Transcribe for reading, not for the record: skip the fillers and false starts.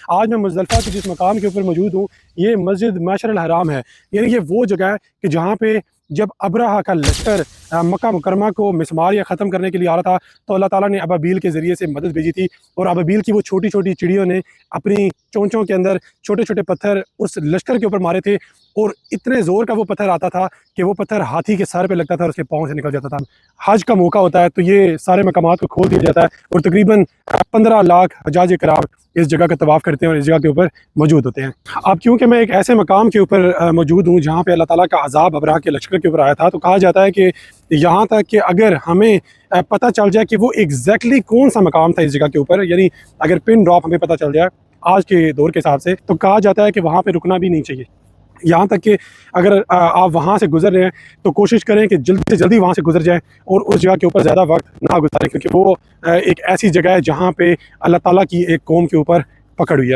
آج میں مزدلفہ کے جس مقام کے اوپر موجود ہوں، یہ مسجد معشر الحرام ہے، یعنی یہ وہ جگہ ہے کہ جہاں پہ جب ابرہہ کا لشکر مکہ مکرمہ کو مسمار یا ختم کرنے کے لیے آ رہا تھا تو اللہ تعالیٰ نے ابابیل کے ذریعے سے مدد بھیجی تھی، اور ابابیل کی وہ چھوٹی چھوٹی چڑیوں نے اپنی چونچوں کے اندر چھوٹے چھوٹے پتھر اس لشکر کے اوپر مارے تھے، اور اتنے زور کا وہ پتھر آتا تھا کہ وہ پتھر ہاتھی کے سر پہ لگتا تھا اور اس کے پاؤں سے نکل جاتا تھا۔ حج کا موقع ہوتا ہے تو یہ سارے مقامات کو کھول دیا جاتا ہے، اور تقریباً 15 لاکھ حجاج کرام اس جگہ کا طواف کرتے ہیں اور اس جگہ کے اوپر موجود ہوتے ہیں۔ اب کیونکہ میں ایک ایسے مقام کے اوپر موجود ہوں جہاں پہ اللہ تعالیٰ کا عذاب ابرہہ کے لشکر کے اوپر آیا تھا، تو کہا جاتا ہے کہ یہاں تک کہ اگر ہمیں پتہ چل جائے کہ وہ ایگزیکٹلی کون سا مقام تھا اس جگہ کے اوپر، یعنی اگر پن ڈراپ ہمیں پتہ چل جائے آج کے دور کے حساب سے، تو کہا جاتا ہے کہ وہاں پہ رکنا بھی نہیں چاہیے۔ یہاں تک کہ اگر آپ وہاں سے گزر رہے ہیں تو کوشش کریں کہ جلدی سے جلدی وہاں سے گزر جائیں اور اس جگہ کے اوپر زیادہ وقت نہ گزاریں، کیونکہ وہ ایک ایسی جگہ ہے جہاں پہ اللہ تعالیٰ کی ایک قوم کے اوپر پکڑ ہوئی ہے۔